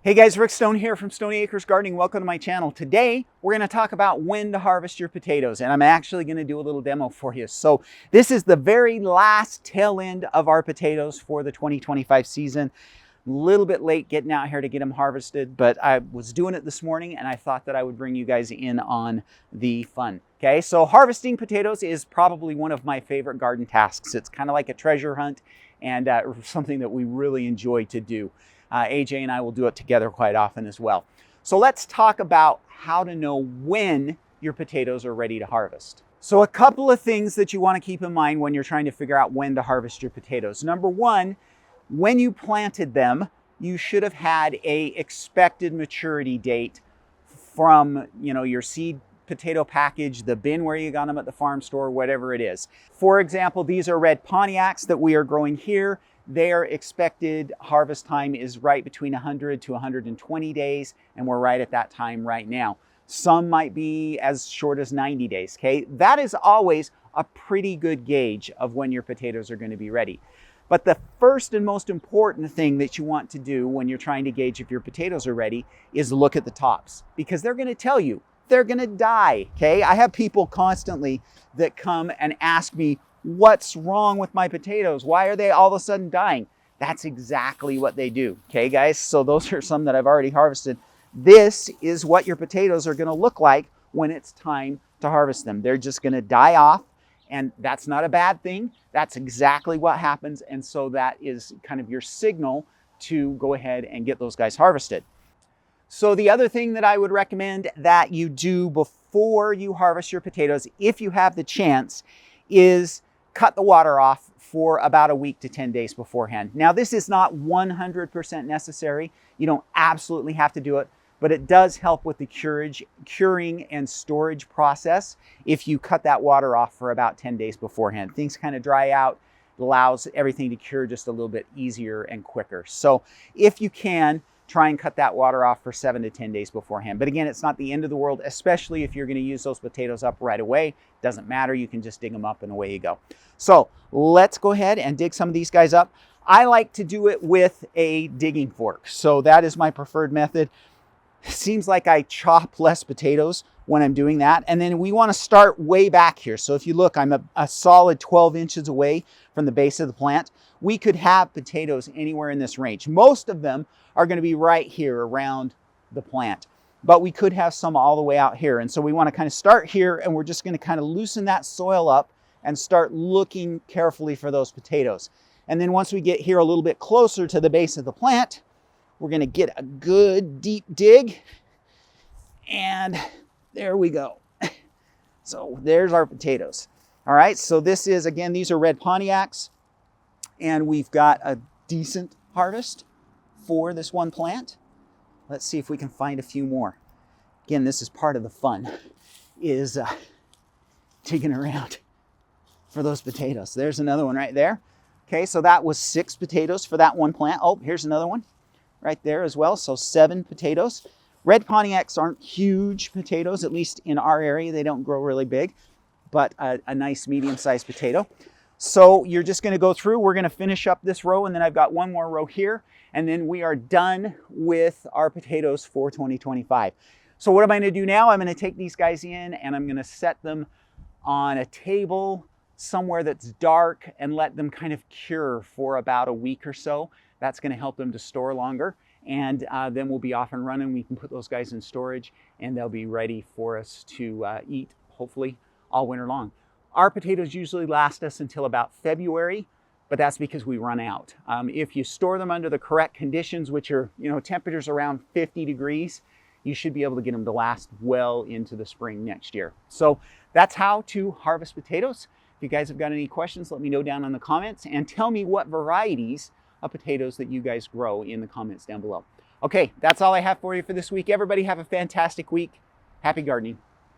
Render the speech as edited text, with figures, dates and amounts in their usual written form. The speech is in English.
Hey guys, Rick Stone here from Stony Acres Gardening. Welcome to my channel. Today, we're going to talk about when to harvest your potatoes, and I'm actually going to do a little demo for you. So this is the very last tail end of our potatoes for the 2025 season. A little bit late getting out here to get them harvested, but I was doing it this morning and I thought that I would bring you guys in on the fun. Okay, so harvesting potatoes is probably one of my favorite garden tasks. It's kind of like a treasure hunt and something that we really enjoy to do. AJ and I will do it together quite often as well. So let's talk about how to know when your potatoes are ready to harvest. So a couple of things that you want to keep in mind when you're trying to figure out when to harvest your potatoes. Number one, when you planted them, you should have had a expected maturity date from, your seed potato package, the bin where you got them at the farm store, whatever it is. For example, these are red Pontiacs that we are growing here. Their expected harvest time is right between 100 to 120 days, and we're right at that time right now. Some might be as short as 90 days, okay? That is always a pretty good gauge of when your potatoes are going to be ready. But the first and most important thing that you want to do when you're trying to gauge if your potatoes are ready is look at the tops, because they're going to tell you they're going to die, okay? I have people constantly that come and ask me, what's wrong with my potatoes? Why are they all of a sudden dying? That's exactly what they do. Okay, guys? So those are some that I've already harvested. This is what your potatoes are going to look like when it's time to harvest them. They're just going to die off, and that's not a bad thing. That's exactly what happens, and so that is kind of your signal to go ahead and get those guys harvested. So the other thing that I would recommend that you do before you harvest your potatoes, if you have the chance, is cut the water off for about a week to 10 days beforehand. Now, this is not 100% necessary. You don't absolutely have to do it, but it does help with the curing and storage process if you cut that water off for about 10 days beforehand. Things kind of dry out. It allows everything to cure just a little bit easier and quicker. So if you can, try and cut that water off for 7 to 10 days beforehand. But again, it's not the end of the world, especially if you're going to use those potatoes up right away. Doesn't matter, you can just dig them up and away you go. So let's go ahead and dig some of these guys up. I like to do it with a digging fork. So that is my preferred method. Seems like I chop less potatoes when I'm doing that. And then we want to start way back here. So if you look, I'm a solid 12 inches away from the base of the plant. We could have potatoes anywhere in this range. Most of them are going to be right here around the plant, but we could have some all the way out here. And so we want to kind of start here, and we're just going to kind of loosen that soil up and start looking carefully for those potatoes. And then once we get here a little bit closer to the base of the plant, we're going to get a good deep dig, and there we go. So there's our potatoes. All right, so this is, again, these are red Pontiacs, and we've got a decent harvest for this one plant. Let's see if we can find a few more. Again, this is part of the fun, is digging around for those potatoes. There's another one right there. Okay, so that was 6 potatoes for that one plant. Oh, here's another one right there as well. So 7 potatoes. Red Pontiacs aren't huge potatoes, at least in our area. They don't grow really big, but a nice medium-sized potato. So you're just going to go through. We're going to finish up this row, and then I've got one more row here, and then we are done with our potatoes for 2025. So what am I going to do now? I'm going to take these guys in, and I'm going to set them on a table somewhere that's dark and let them kind of cure for about a week or so. That's going to help them to store longer, and then we'll be off and running. We can put those guys in storage, and they'll be ready for us to eat, hopefully, all winter long. Our potatoes usually last us until about February, but that's because we run out. If you store them under the correct conditions, which are, temperatures around 50 degrees, you should be able to get them to last well into the spring next year. So that's how to harvest potatoes. If you guys have got any questions, let me know down in the comments, and tell me what varieties of potatoes that you guys grow in the comments down below. Okay, that's all I have for you for this week. Everybody have a fantastic week. Happy gardening.